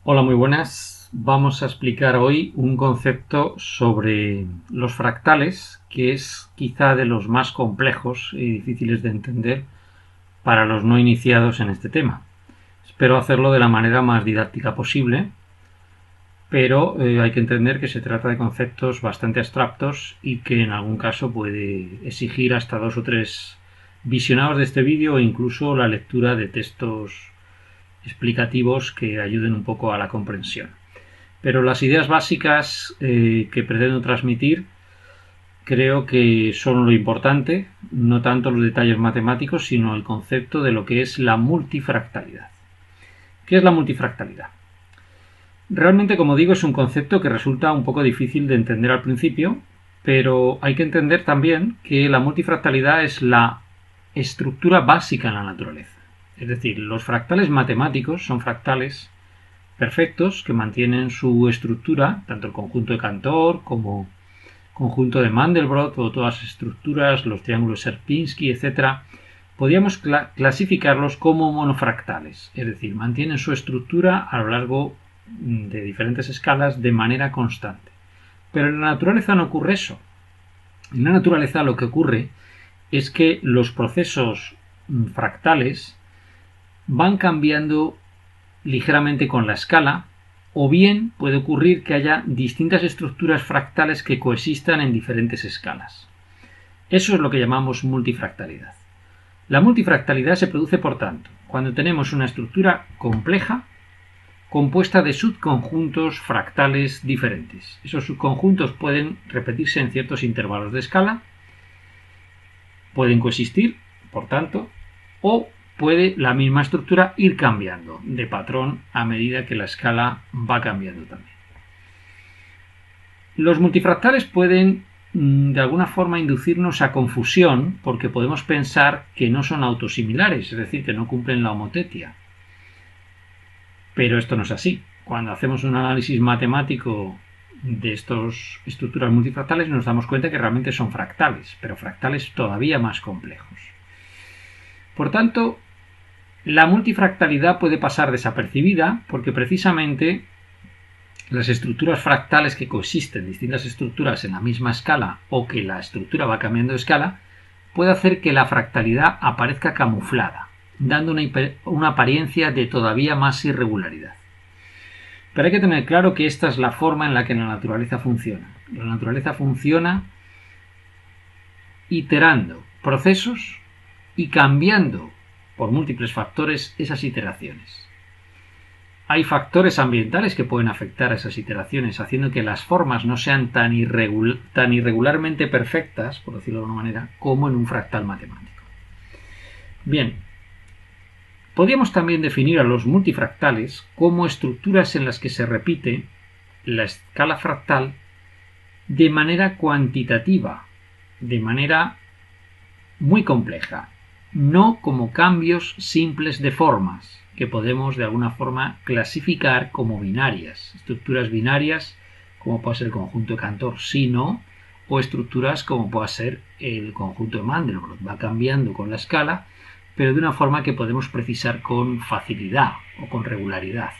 Hola, muy buenas. Vamos a explicar hoy un concepto sobre los fractales que es quizá de los más complejos y difíciles de entender para los no iniciados en este tema. Espero hacerlo de la manera más didáctica posible, pero hay que entender que se trata de conceptos bastante abstractos y que en algún caso puede exigir hasta 2 o 3 visionados de este vídeo o incluso la lectura de textos explicativos que ayuden un poco a la comprensión. Pero las ideas básicas que pretendo transmitir creo que son lo importante, no tanto los detalles matemáticos, sino el concepto de lo que es la multifractalidad. ¿Qué es la multifractalidad? Realmente, como digo, es un concepto que resulta un poco difícil de entender al principio, pero hay que entender también que la multifractalidad es la estructura básica en la naturaleza. Es decir, los fractales matemáticos son fractales perfectos que mantienen su estructura, tanto el conjunto de Cantor como conjunto de Mandelbrot o todas las estructuras, los triángulos Sierpinski, etc. Podríamos clasificarlos como monofractales, es decir, mantienen su estructura a lo largo de diferentes escalas de manera constante. Pero en la naturaleza no ocurre eso. En la naturaleza lo que ocurre es que los procesos fractales van cambiando ligeramente con la escala, o bien puede ocurrir que haya distintas estructuras fractales que coexistan en diferentes escalas. Eso es lo que llamamos multifractalidad. La multifractalidad se produce, por tanto, cuando tenemos una estructura compleja compuesta de subconjuntos fractales diferentes. Esos subconjuntos pueden repetirse en ciertos intervalos de escala, pueden coexistir, por tanto, o puede la misma estructura ir cambiando de patrón a medida que la escala va cambiando también. Los multifractales pueden de alguna forma inducirnos a confusión porque podemos pensar que no son autosimilares, es decir, que no cumplen la homotetia. Pero esto no es así. Cuando hacemos un análisis matemático de estas estructuras multifractales nos damos cuenta que realmente son fractales, pero fractales todavía más complejos. Por tanto, la multifractalidad puede pasar desapercibida porque precisamente las estructuras fractales que coexisten, distintas estructuras en la misma escala o que la estructura va cambiando de escala, puede hacer que la fractalidad aparezca camuflada, dando una apariencia de todavía más irregularidad. Pero hay que tener claro que esta es la forma en la que la naturaleza funciona. La naturaleza funciona iterando procesos y cambiando por múltiples factores esas iteraciones. Hay factores ambientales que pueden afectar a esas iteraciones, haciendo que las formas no sean tan irregularmente perfectas, por decirlo de alguna manera, como en un fractal matemático. Bien, podríamos también definir a los multifractales como estructuras en las que se repite la escala fractal de manera cuantitativa, de manera muy compleja, no como cambios simples de formas, que podemos de alguna forma clasificar como binarias, estructuras binarias como puede ser el conjunto de Cantor, sino, o estructuras como puede ser el conjunto de Mandelbrot, va cambiando con la escala, pero de una forma que podemos precisar con facilidad o con regularidad.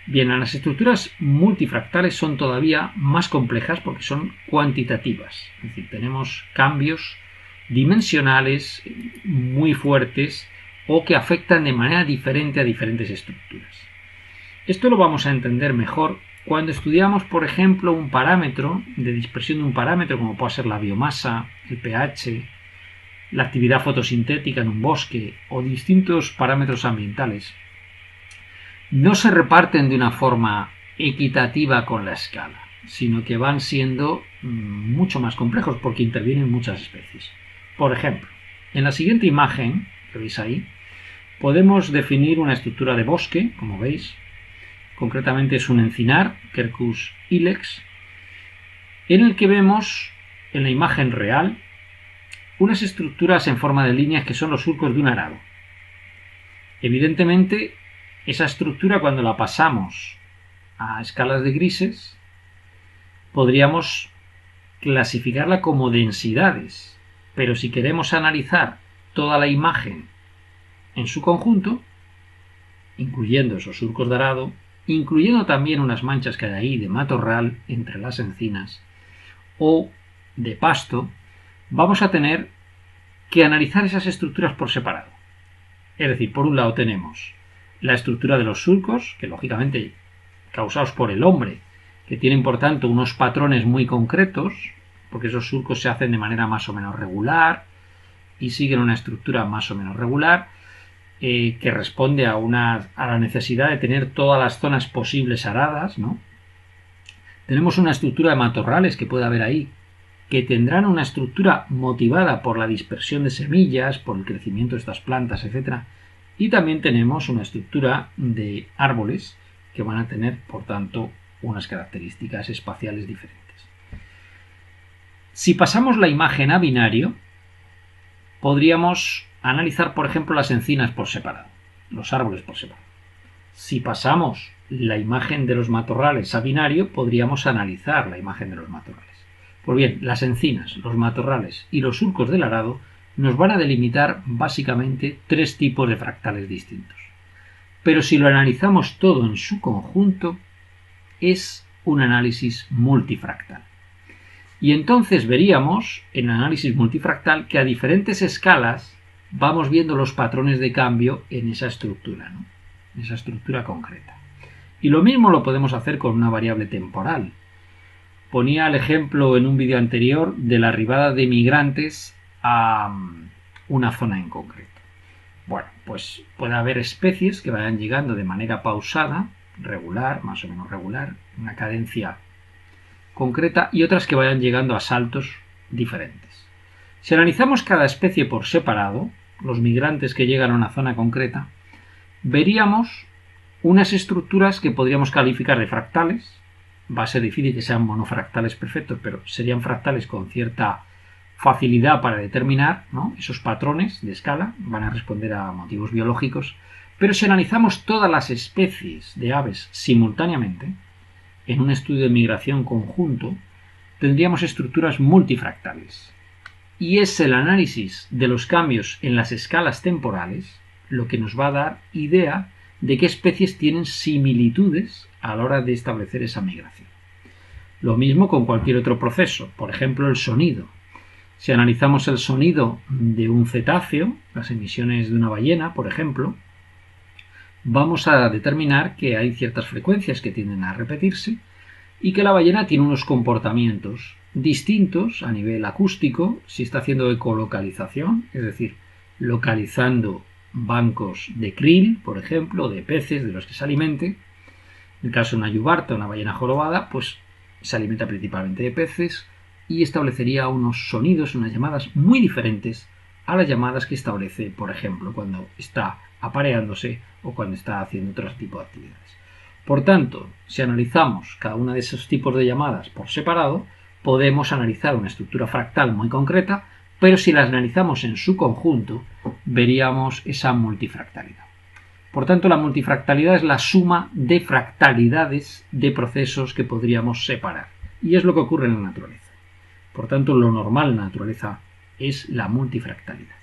Bien, las estructuras multifractales son todavía más complejas porque son cuantitativas, es decir, tenemos cambios dimensionales muy fuertes o que afectan de manera diferente a diferentes estructuras. Esto lo vamos a entender mejor cuando estudiamos, por ejemplo, un parámetro de dispersión de un parámetro como puede ser la biomasa, el pH, la actividad fotosintética en un bosque o distintos parámetros ambientales. No se reparten de una forma equitativa con la escala, sino que van siendo mucho más complejos porque intervienen muchas especies. Por ejemplo, en la siguiente imagen que veis ahí, podemos definir una estructura de bosque, como veis, concretamente es un encinar, Quercus ilex, en el que vemos en la imagen real unas estructuras en forma de líneas que son los surcos de un arado. Evidentemente, esa estructura cuando la pasamos a escalas de grises, podríamos clasificarla como densidades, pero si queremos analizar toda la imagen en su conjunto, incluyendo esos surcos de arado, incluyendo también unas manchas que hay ahí de matorral entre las encinas o de pasto, vamos a tener que analizar esas estructuras por separado. Es decir, por un lado tenemos la estructura de los surcos, que lógicamente causados por el hombre, que tienen por tanto unos patrones muy concretos, porque esos surcos se hacen de manera más o menos regular y siguen una estructura más o menos regular, que responde a la necesidad de tener todas las zonas posibles aradas, ¿no? Tenemos una estructura de matorrales que puede haber ahí, que tendrán una estructura motivada por la dispersión de semillas, por el crecimiento de estas plantas, etc. Y también tenemos una estructura de árboles que van a tener, por tanto, unas características espaciales diferentes. Si pasamos la imagen a binario, podríamos analizar, por ejemplo, las encinas por separado, los árboles por separado. Si pasamos la imagen de los matorrales a binario, podríamos analizar la imagen de los matorrales. Pues bien, las encinas, los matorrales y los surcos del arado nos van a delimitar básicamente tres tipos de fractales distintos. Pero si lo analizamos todo en su conjunto, es un análisis multifractal. Y entonces veríamos en el análisis multifractal que a diferentes escalas vamos viendo los patrones de cambio en esa estructura, ¿no? En esa estructura concreta. Y lo mismo lo podemos hacer con una variable temporal. Ponía el ejemplo en un vídeo anterior de la arribada de migrantes a una zona en concreto. Bueno, pues puede haber especies que vayan llegando de manera pausada, regular, más o menos regular, una cadencia concreta, y otras que vayan llegando a saltos diferentes. Si analizamos cada especie por separado, los migrantes que llegan a una zona concreta, veríamos unas estructuras que podríamos calificar de fractales. Va a ser difícil que sean monofractales perfectos, pero serían fractales con cierta facilidad para determinar, ¿no? Esos patrones de escala, van a responder a motivos biológicos. Pero si analizamos todas las especies de aves simultáneamente, en un estudio de migración conjunto, tendríamos estructuras multifractales. Y es el análisis de los cambios en las escalas temporales lo que nos va a dar idea de qué especies tienen similitudes a la hora de establecer esa migración. Lo mismo con cualquier otro proceso, por ejemplo el sonido. Si analizamos el sonido de un cetáceo, las emisiones de una ballena, por ejemplo, vamos a determinar que hay ciertas frecuencias que tienden a repetirse y que la ballena tiene unos comportamientos distintos a nivel acústico si está haciendo ecolocalización, es decir, localizando bancos de krill, por ejemplo, de peces de los que se alimente. En el caso de una yubarta, una ballena jorobada, pues se alimenta principalmente de peces y establecería unos sonidos, unas llamadas muy diferentes a las llamadas que establece, por ejemplo, cuando está apareándose o cuando está haciendo otro tipo de actividades. Por tanto, si analizamos cada uno de esos tipos de llamadas por separado, podemos analizar una estructura fractal muy concreta, pero si las analizamos en su conjunto, veríamos esa multifractalidad. Por tanto, la multifractalidad es la suma de fractalidades de procesos que podríamos separar. Y es lo que ocurre en la naturaleza. Por tanto, lo normal en la naturaleza es la multifractalidad.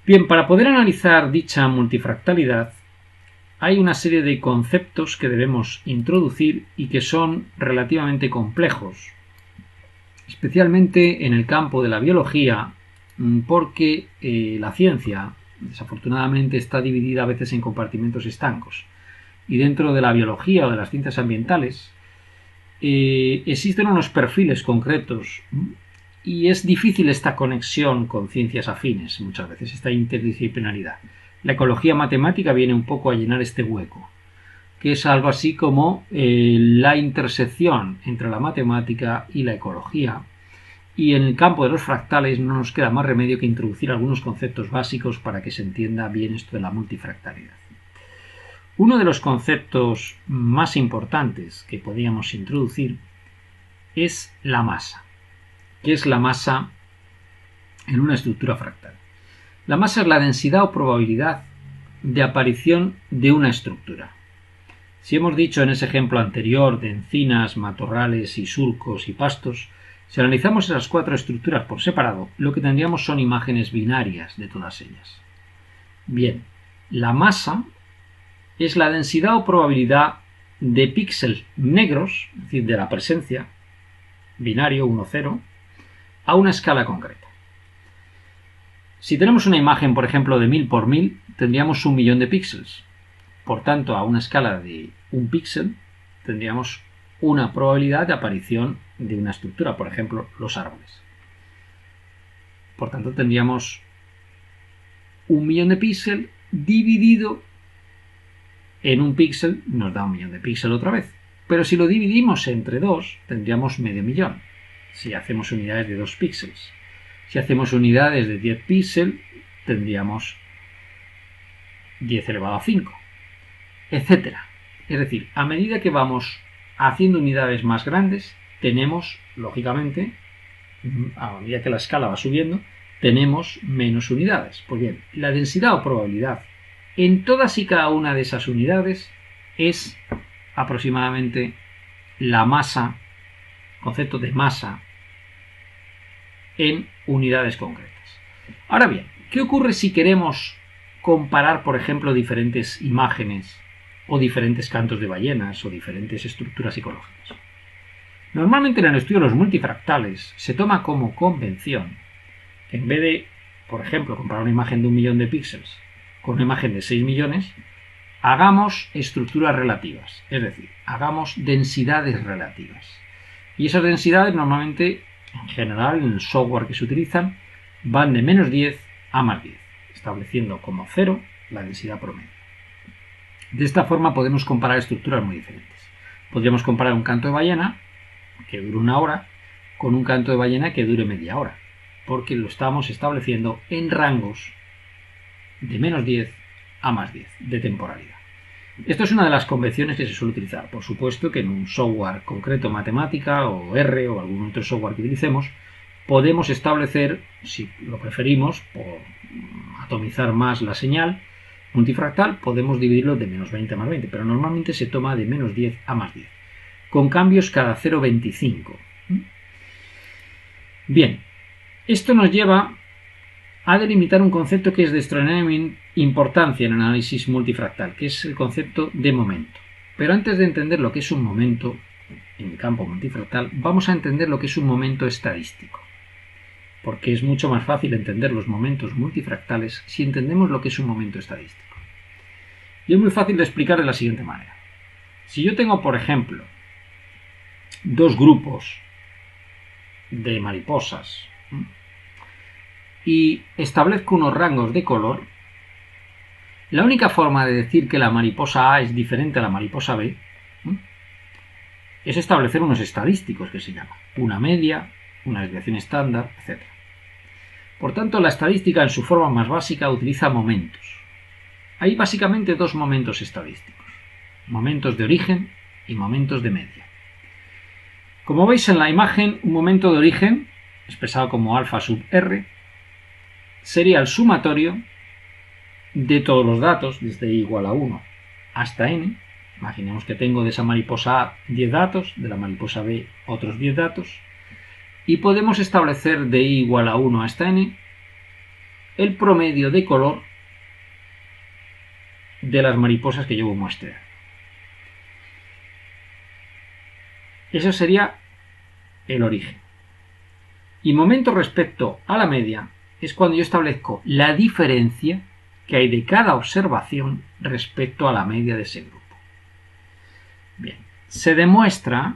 Bien, para poder analizar dicha multifractalidad, hay una serie de conceptos que debemos introducir y que son relativamente complejos, especialmente en el campo de la biología, porque la ciencia, desafortunadamente, está dividida a veces en compartimentos estancos. Y dentro de la biología o de las ciencias ambientales existen unos perfiles concretos y es difícil esta conexión con ciencias afines, muchas veces, esta interdisciplinaridad. La ecología matemática viene un poco a llenar este hueco, que es algo así como la intersección entre la matemática y la ecología. Y en el campo de los fractales no nos queda más remedio que introducir algunos conceptos básicos para que se entienda bien esto de la multifractalidad. Uno de los conceptos más importantes que podríamos introducir es la masa. ¿Qué es la masa en una estructura fractal? La masa es la densidad o probabilidad de aparición de una estructura. Si hemos dicho en ese ejemplo anterior de encinas, matorrales y surcos y pastos, si analizamos esas cuatro estructuras por separado, lo que tendríamos son imágenes binarias de todas ellas. Bien, la masa es la densidad o probabilidad de píxeles negros, es decir, de la presencia, binario 1, 0, a una escala concreta. Si tenemos una imagen, por ejemplo, de 1000 por 1000, tendríamos 1.000.000 de píxeles. Por tanto, a una escala de un píxel, tendríamos una probabilidad de aparición de una estructura, por ejemplo, los árboles. Por tanto, tendríamos 1.000.000 de píxeles dividido en un píxel, nos da 1.000.000 de píxeles otra vez. Pero si lo dividimos entre 2, tendríamos medio millón, si hacemos unidades de 2 píxeles. Si hacemos unidades de 10 píxeles, tendríamos 10 elevado a 5, etc. Es decir, a medida que vamos haciendo unidades más grandes, tenemos, lógicamente, a medida que la escala va subiendo, tenemos menos unidades. Pues bien, la densidad o probabilidad en todas y cada una de esas unidades es aproximadamente la masa, concepto de masa, en unidades concretas. Ahora bien, ¿qué ocurre si queremos comparar, por ejemplo, diferentes imágenes o diferentes cantos de ballenas o diferentes estructuras psicológicas? Normalmente en el estudio de los multifractales se toma como convención que en vez de, por ejemplo, comparar una imagen de 1.000.000 de píxeles con una imagen de 6 millones, hagamos estructuras relativas, es decir, hagamos densidades relativas. Y esas densidades normalmente, en general, en el software que se utilizan, van de menos 10 a más 10, estableciendo como 0 la densidad promedio. De esta forma podemos comparar estructuras muy diferentes. Podríamos comparar un canto de ballena, que dure 1 hora, con un canto de ballena que dure media hora, porque lo estamos estableciendo en rangos de menos 10 a más 10 de temporalidad. Esto es una de las convenciones que se suele utilizar. Por supuesto que en un software concreto, matemática o R o algún otro software que utilicemos, podemos establecer, si lo preferimos, por atomizar más la señal multifractal, podemos dividirlo de menos 20 a más 20, pero normalmente se toma de menos 10 a más 10, con cambios cada 0,25. Bien, esto nos lleva a delimitar un concepto que es de extraordinaria importancia en el análisis multifractal, que es el concepto de momento. Pero antes de entender lo que es un momento en el campo multifractal, vamos a entender lo que es un momento estadístico, porque es mucho más fácil entender los momentos multifractales si entendemos lo que es un momento estadístico. Y es muy fácil de explicar de la siguiente manera. Si yo tengo, por ejemplo, dos grupos de mariposas y establezco unos rangos de color, la única forma de decir que la mariposa A es diferente a la mariposa B es establecer unos estadísticos que se llaman una media, una desviación estándar, etc. Por tanto, la estadística en su forma más básica utiliza momentos. Hay básicamente dos momentos estadísticos, momentos de origen y momentos de media. Como veis en la imagen, un momento de origen, expresado como alfa sub r, sería el sumatorio de todos los datos, desde i igual a 1 hasta n. Imaginemos que tengo de esa mariposa A 10 datos, de la mariposa B otros 10 datos, y podemos establecer de i igual a 1 hasta n el promedio de color de las mariposas que yo muestre. Eso sería el origen. Y momento respecto a la media es cuando yo establezco la diferencia que hay de cada observación respecto a la media de ese grupo. Bien, se demuestra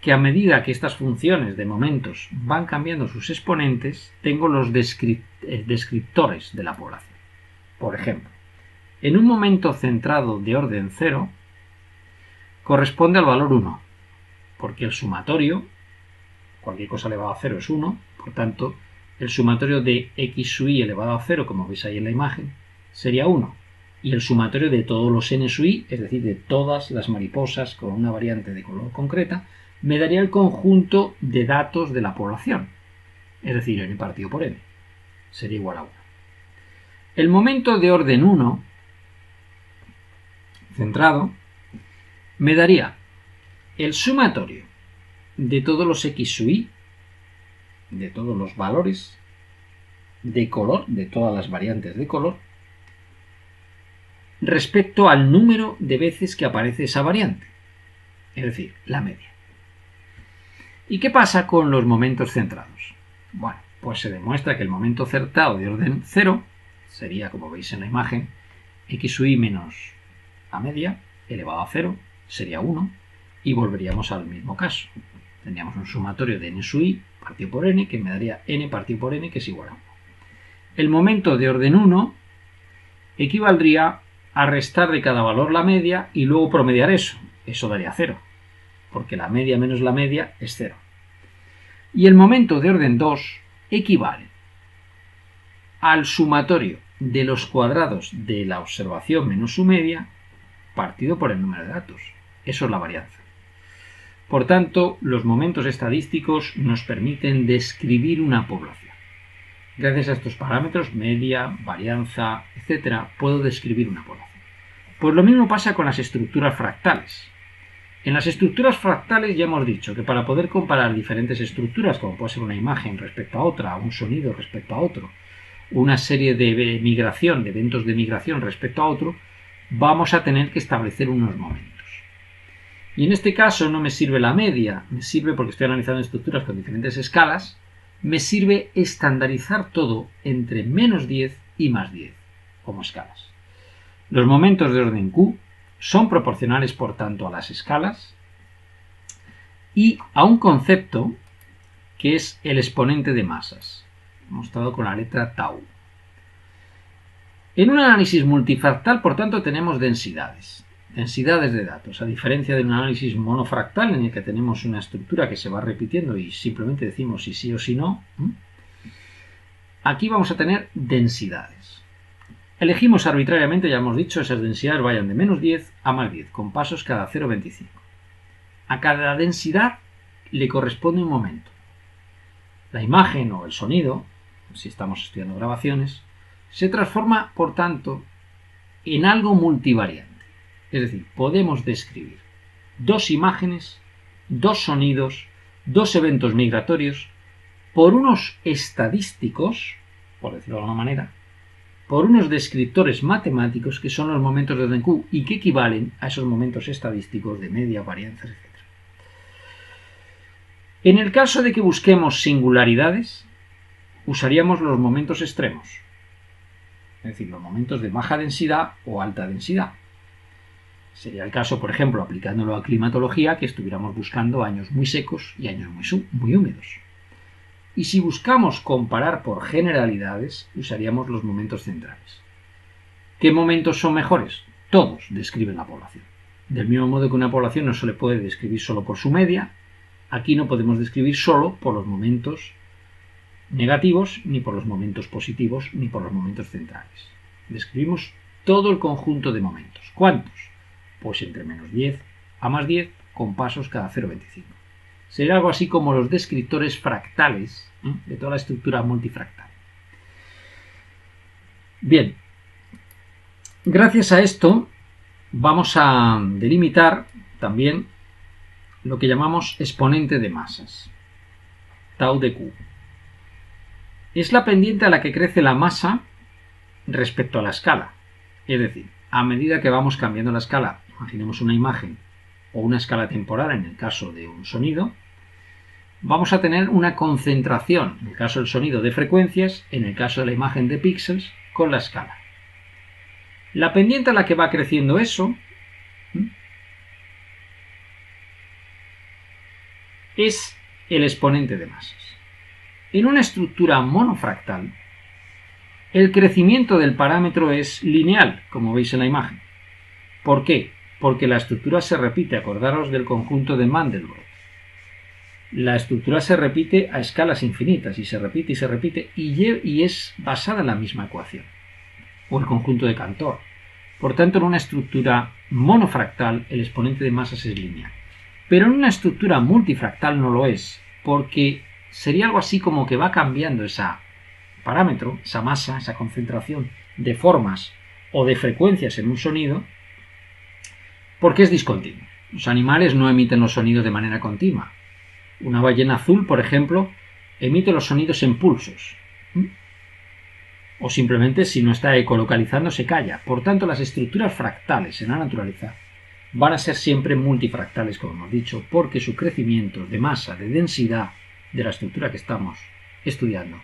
que a medida que estas funciones de momentos van cambiando sus exponentes, tengo los descriptores de la población. Por ejemplo, en un momento centrado de orden 0 corresponde al valor 1, porque el sumatorio, cualquier cosa elevado a 0 es 1, por tanto, el sumatorio de x sub i elevado a 0, como veis ahí en la imagen, sería 1. Y el sumatorio de todos los n sub i, es decir, de todas las mariposas con una variante de color concreta, me daría el conjunto de datos de la población, es decir, n partido por n, sería igual a 1. El momento de orden 1, centrado, me daría el sumatorio de todos los x sub i, de todos los valores de color, de todas las variantes de color, respecto al número de veces que aparece esa variante, es decir, la media. ¿Y qué pasa con los momentos centrados? Bueno, pues se demuestra que el momento centrado de orden 0 sería, como veis en la imagen, x sub i menos la media elevado a 0 sería 1 y volveríamos al mismo caso. Tendríamos un sumatorio de n sub i partido por n que me daría n partido por n que es igual a 1. El momento de orden 1 equivaldría a restar de cada valor la media y luego promediar eso. Eso daría 0, porque la media menos la media es 0. Y el momento de orden 2 equivale al sumatorio de los cuadrados de la observación menos su media partido por el número de datos. Eso es la varianza. Por tanto, los momentos estadísticos nos permiten describir una población. Gracias a estos parámetros, media, varianza, etc., puedo describir una población. Pues lo mismo pasa con las estructuras fractales. En las estructuras fractales ya hemos dicho que para poder comparar diferentes estructuras, como puede ser una imagen respecto a otra, un sonido respecto a otro, una serie de migración, de eventos de migración respecto a otro, vamos a tener que establecer unos momentos. Y en este caso no me sirve la media, me sirve, porque estoy analizando estructuras con diferentes escalas, me sirve estandarizar todo entre menos 10 y más 10 como escalas. Los momentos de orden Q son proporcionales, por tanto, a las escalas y a un concepto que es el exponente de masas, mostrado con la letra tau. En un análisis multifractal, por tanto, tenemos densidades de datos, a diferencia de un análisis monofractal en el que tenemos una estructura que se va repitiendo y simplemente decimos si sí o si no. Aquí vamos a tener densidades. Elegimos arbitrariamente, ya hemos dicho, esas densidades vayan de menos 10 a más 10, con pasos cada 0,25. A cada densidad le corresponde un momento. La imagen o el sonido, si estamos estudiando grabaciones, se transforma, por tanto, en algo multivariante. Es decir, podemos describir dos imágenes, dos sonidos, dos eventos migratorios por unos estadísticos, por decirlo de alguna manera, por unos descriptores matemáticos que son los momentos de orden Q y que equivalen a esos momentos estadísticos de media, varianzas, etc. En el caso de que busquemos singularidades, usaríamos los momentos extremos, es decir, los momentos de baja densidad o alta densidad. Sería el caso, por ejemplo, aplicándolo a climatología, que estuviéramos buscando años muy secos y años muy húmedos. Y si buscamos comparar por generalidades, usaríamos los momentos centrales. ¿Qué momentos son mejores? Todos describen la población. Del mismo modo que una población no se le puede describir solo por su media, aquí no podemos describir solo por los momentos negativos, ni por los momentos positivos, ni por los momentos centrales. Describimos todo el conjunto de momentos. ¿Cuántos? Pues entre menos 10 a más 10 con pasos cada 0,25. Sería algo así como los descriptores fractales de toda la estructura multifractal. Bien, gracias a esto vamos a delimitar también lo que llamamos exponente de masas, tau de Q. Es la pendiente a la que crece la masa respecto a la escala. Es decir, a medida que vamos cambiando la escala, imaginemos una imagen o una escala temporal en el caso de un sonido, vamos a tener una concentración, en el caso del sonido, de frecuencias, en el caso de la imagen de píxeles, con la escala. La pendiente a la que va creciendo eso es el exponente de masas. En una estructura monofractal, el crecimiento del parámetro es lineal, como veis en la imagen. ¿Por qué? Porque la estructura se repite, acordaros del conjunto de Mandelbrot. La estructura se repite a escalas infinitas y se repite y se repite y es basada en la misma ecuación, o el conjunto de Cantor. Por tanto, en una estructura monofractal el exponente de masas es lineal. Pero en una estructura multifractal no lo es, porque sería algo así como que va cambiando ese parámetro, esa masa, esa concentración de formas o de frecuencias en un sonido, porque es discontinuo. Los animales no emiten los sonidos de manera continua. Una ballena azul, por ejemplo, emite los sonidos en pulsos. o simplemente si no está ecolocalizando se calla. Por tanto, las estructuras fractales en la naturaleza van a ser siempre multifractales, como hemos dicho, porque su crecimiento de masa, de densidad de la estructura que estamos estudiando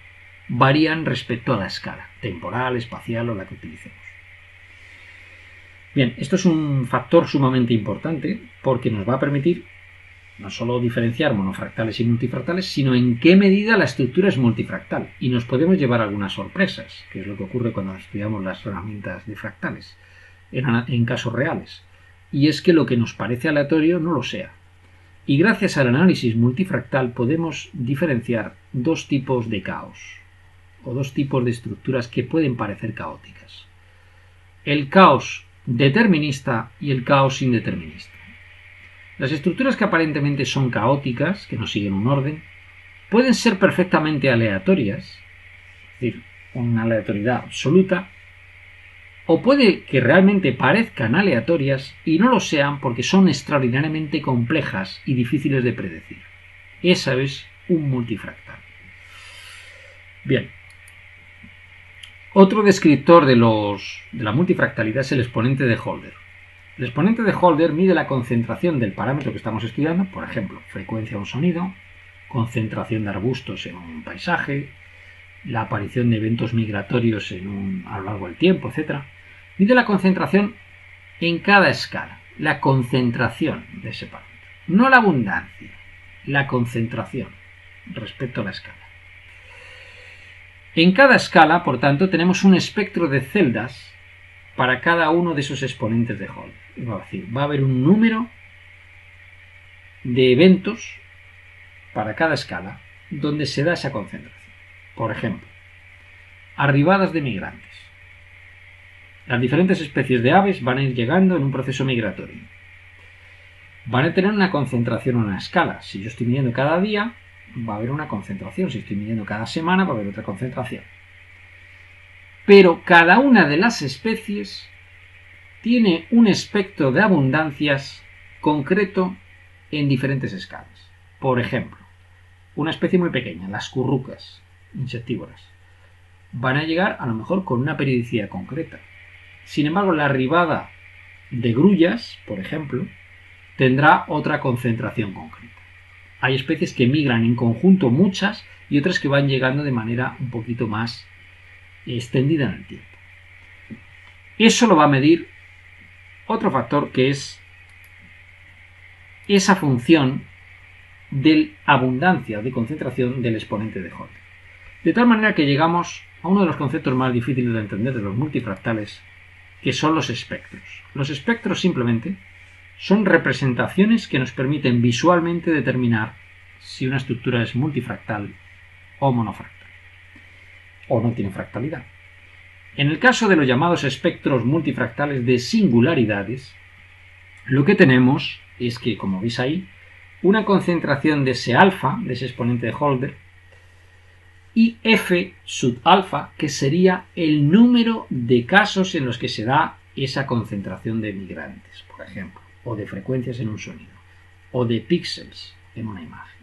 varían respecto a la escala temporal, espacial o la que utilicemos. Bien, esto es un factor sumamente importante porque nos va a permitir no solo diferenciar monofractales y multifractales, sino en qué medida la estructura es multifractal. Y nos podemos llevar algunas sorpresas, que es lo que ocurre cuando estudiamos las herramientas de fractales, en casos reales. Y es que lo que nos parece aleatorio no lo sea. Y gracias al análisis multifractal podemos diferenciar dos tipos de caos, o dos tipos de estructuras que pueden parecer caóticas. El caos determinista y el caos indeterminista. Las estructuras que aparentemente son caóticas, que no siguen un orden, pueden ser perfectamente aleatorias, es decir, una aleatoriedad absoluta, o puede que realmente parezcan aleatorias y no lo sean porque son extraordinariamente complejas y difíciles de predecir. Esa es un multifractal. Bien. Otro descriptor de la multifractalidad es el exponente de Holder. El exponente de Holder mide la concentración del parámetro que estamos estudiando, por ejemplo, frecuencia de un sonido, concentración de arbustos en un paisaje, la aparición de eventos migratorios a lo largo del tiempo, etc. Mide la concentración en cada escala, la concentración de ese parámetro, no la abundancia, la concentración respecto a la escala. En cada escala, por tanto, tenemos un espectro de celdas para cada uno de esos exponentes de Holder. Es decir, va a haber un número de eventos para cada escala donde se da esa concentración. Por ejemplo, arribadas de migrantes. Las diferentes especies de aves van a ir llegando en un proceso migratorio. Van a tener una concentración en una escala. Si yo estoy midiendo cada día, va a haber una concentración. Si estoy midiendo cada semana, va a haber otra concentración. Pero cada una de las especies tiene un espectro de abundancias concreto en diferentes escalas. Por ejemplo, una especie muy pequeña, las currucas insectívoras, van a llegar a lo mejor con una periodicidad concreta. Sin embargo, la arribada de grullas, por ejemplo, tendrá otra concentración concreta. Hay especies que migran en conjunto muchas y otras que van llegando de manera un poquito más extendida en el tiempo. Eso lo va a medir otro factor que es esa función de abundancia o de concentración del exponente de Holder. De tal manera que llegamos a uno de los conceptos más difíciles de entender de los multifractales, que son los espectros. Los espectros simplemente son representaciones que nos permiten visualmente determinar si una estructura es multifractal o monofractal, o no tiene fractalidad. En el caso de los llamados espectros multifractales de singularidades, lo que tenemos es que, como veis ahí, una concentración de ese alfa, de ese exponente de Holder, y f sub alfa, que sería el número de casos en los que se da esa concentración de migrantes, por ejemplo, o de frecuencias en un sonido, o de píxeles en una imagen.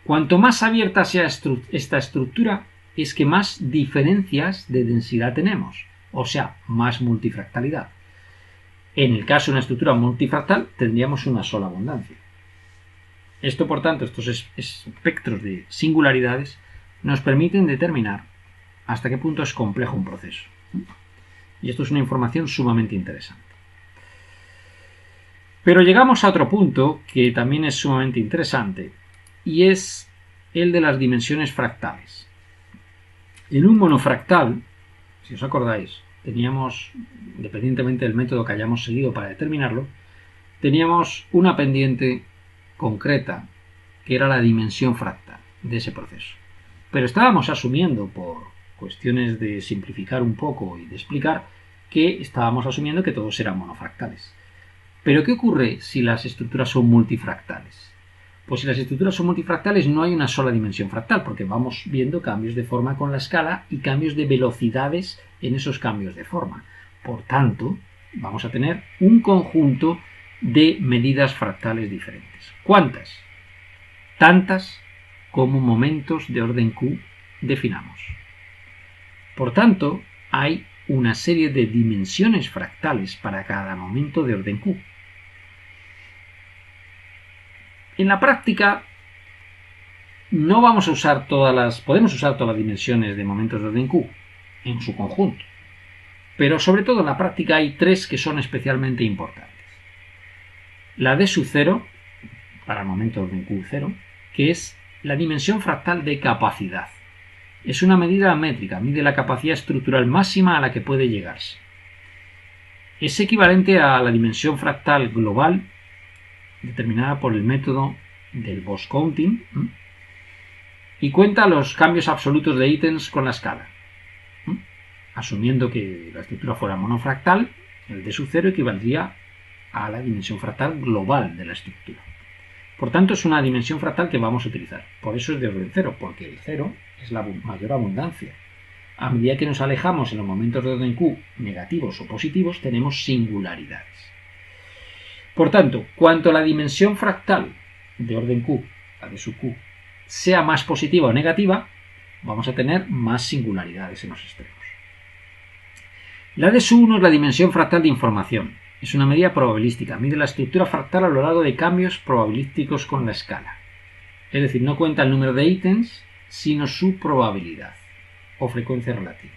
Cuanto más abierta sea esta estructura, es que más diferencias de densidad tenemos, o sea, más multifractalidad. En el caso de una estructura multifractal tendríamos una sola abundancia. Esto, por tanto, estos espectros de singularidades nos permiten determinar hasta qué punto es complejo un proceso. Y esto es una información sumamente interesante. Pero llegamos a otro punto que también es sumamente interesante, y es el de las dimensiones fractales. En un monofractal, si os acordáis, teníamos, independientemente del método que hayamos seguido para determinarlo, teníamos una pendiente concreta que era la dimensión fractal de ese proceso. Pero estábamos asumiendo, por cuestiones de simplificar un poco y de explicar, que estábamos asumiendo que todos eran monofractales. Pero ¿qué ocurre si las estructuras son multifractales? Pues si las estructuras son multifractales no hay una sola dimensión fractal, porque vamos viendo cambios de forma con la escala y cambios de velocidades en esos cambios de forma. Por tanto, vamos a tener un conjunto de medidas fractales diferentes. ¿Cuántas? Tantas como momentos de orden Q definamos. Por tanto, hay una serie de dimensiones fractales para cada momento de orden Q. En la práctica no vamos a usar podemos usar todas las dimensiones de momentos de orden Q en su conjunto, pero sobre todo en la práctica hay tres que son especialmente importantes. La D sub 0, para el momento de orden Q0, que es la dimensión fractal de capacidad. Es una medida métrica, mide la capacidad estructural máxima a la que puede llegarse. Es equivalente a la dimensión fractal global determinada por el método del Bose-Counting y cuenta los cambios absolutos de ítems con la escala. Asumiendo que la estructura fuera monofractal, el D sub 0 equivaldría a la dimensión fractal global de la estructura. Por tanto, es una dimensión fractal que vamos a utilizar. Por eso es de orden 0, porque el 0 es la mayor abundancia. A medida que nos alejamos en los momentos de orden Q negativos o positivos, tenemos singularidades. Por tanto, cuanto la dimensión fractal de orden Q, la de sub Q, sea más positiva o negativa, vamos a tener más singularidades en los extremos. La D sub 1 es la dimensión fractal de información. Es una medida probabilística. Mide la estructura fractal a lo largo de cambios probabilísticos con la escala. Es decir, no cuenta el número de ítems, sino su probabilidad o frecuencia relativa.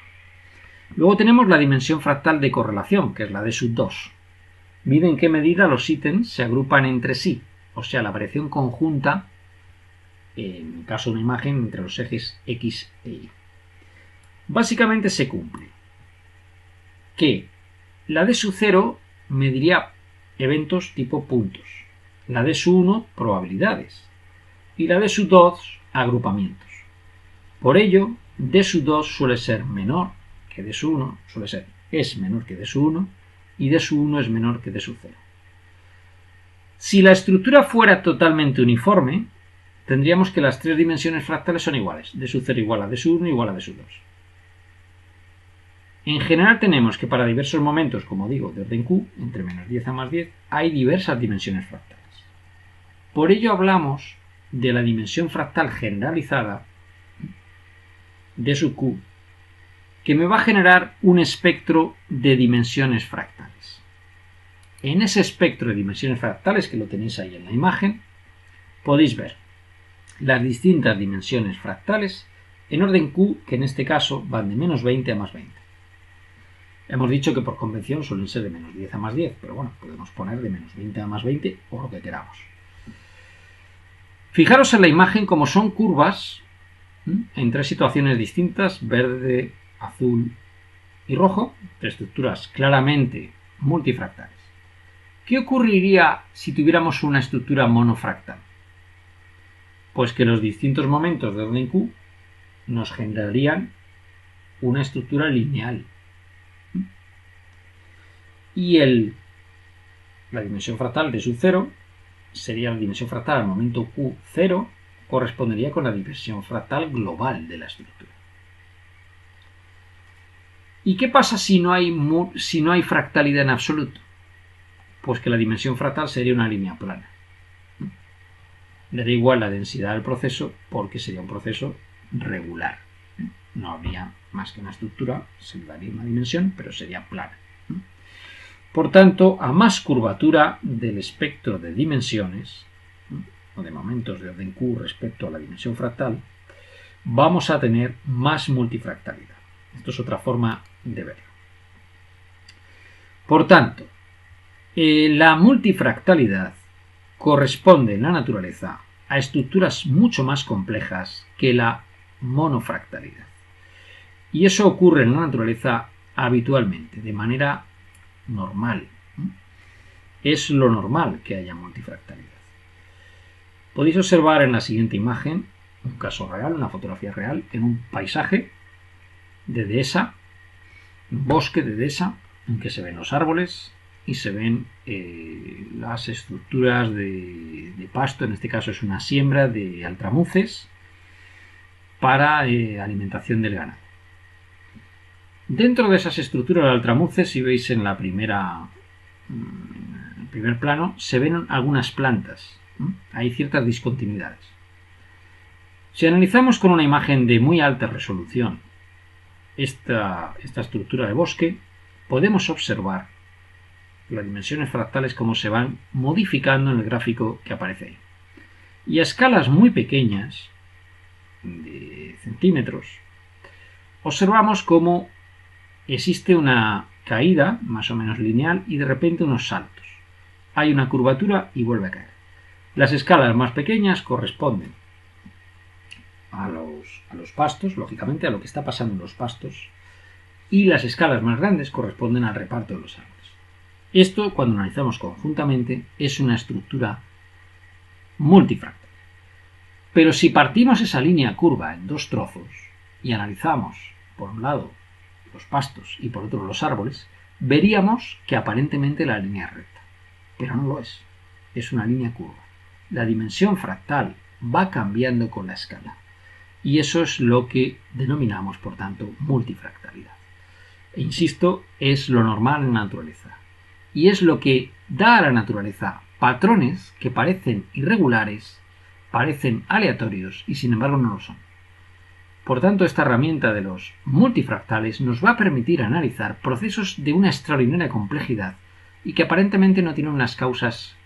Luego tenemos la dimensión fractal de correlación, que es la D sub 2. Mide en qué medida los ítems se agrupan entre sí, o sea, la variación conjunta, en el caso de una imagen, entre los ejes X e Y. Básicamente se cumple que la D sub 0 mediría eventos tipo puntos, la D sub 1 probabilidades y la D sub 2 agrupamientos. Por ello, D sub 2 suele ser menor que D sub 1, es menor que D sub 1 y D sub 1 es menor que D sub 0. Si la estructura fuera totalmente uniforme, tendríamos que las tres dimensiones fractales son iguales, D sub 0 igual a D sub 1 igual a D sub 2. En general tenemos que para diversos momentos, como digo, de orden Q, entre menos 10 a más 10, hay diversas dimensiones fractales. Por ello hablamos de la dimensión fractal generalizada D sub Q, que me va a generar un espectro de dimensiones fractales. En ese espectro de dimensiones fractales, que lo tenéis ahí en la imagen, podéis ver las distintas dimensiones fractales en orden Q, que en este caso van de menos 20 a más 20. Hemos dicho que por convención suelen ser de menos 10 a más 10, pero bueno, podemos poner de menos 20 a más 20 o lo que queramos. Fijaros en la imagen como son curvas en tres situaciones distintas, verde, azul y rojo, de estructuras claramente multifractales. ¿Qué ocurriría si tuviéramos una estructura monofractal? Pues que los distintos momentos de orden Q nos generarían una estructura lineal. Y la dimensión fractal de sub 0 sería la dimensión fractal al momento Q0, correspondería con la dimensión fractal global de la estructura. ¿Y qué pasa si no hay fractalidad en absoluto? Pues que la dimensión fractal sería una línea plana. Le da igual la densidad del proceso porque sería un proceso regular. No habría más que una estructura, se le daría una dimensión, pero sería plana. Por tanto, a más curvatura del espectro de dimensiones, o de momentos de orden Q respecto a la dimensión fractal, vamos a tener más multifractalidad. Esto es otra forma de verlo. Por tanto, la multifractalidad corresponde en la naturaleza a estructuras mucho más complejas que la monofractalidad. Y eso ocurre en la naturaleza habitualmente, de manera normal. Es lo normal que haya multifractalidad. Podéis observar en la siguiente imagen un caso real, una fotografía real, en un paisaje de dehesa, un bosque de dehesa, en que se ven los árboles y se ven las estructuras de pasto. En este caso es una siembra de altramuces para alimentación del ganado. Dentro de esas estructuras de altramuces, si veis en el primer plano, se ven algunas plantas. Hay ciertas discontinuidades. Si analizamos con una imagen de muy alta resolución esta estructura de bosque, podemos observar las dimensiones fractales como se van modificando en el gráfico que aparece ahí. Y a escalas muy pequeñas, de centímetros, observamos cómo existe una caída más o menos lineal y de repente unos saltos. Hay una curvatura y vuelve a caer. Las escalas más pequeñas corresponden a los pastos, lógicamente a lo que está pasando en los pastos, y las escalas más grandes corresponden al reparto de los árboles. Esto, cuando analizamos conjuntamente, es una estructura multifractal. Pero si partimos esa línea curva en dos trozos y analizamos, por un lado, los pastos y por otro los árboles, veríamos que aparentemente la línea es recta. Pero no lo es. Es una línea curva. La dimensión fractal va cambiando con la escala. Y eso es lo que denominamos, por tanto, multifractalidad. E insisto, es lo normal en la naturaleza. Y es lo que da a la naturaleza patrones que parecen irregulares, parecen aleatorios y sin embargo no lo son. Por tanto, esta herramienta de los multifractales nos va a permitir analizar procesos de una extraordinaria complejidad y que aparentemente no tienen unas causas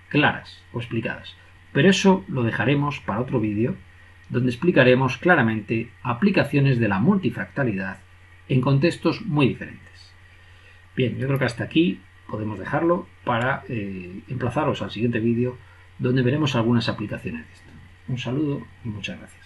claras o explicadas. Pero eso lo dejaremos para otro vídeo, donde explicaremos claramente aplicaciones de la multifractalidad en contextos muy diferentes. Bien, yo creo que hasta aquí podemos dejarlo para emplazaros al siguiente vídeo, donde veremos algunas aplicaciones de esto. Un saludo y muchas gracias.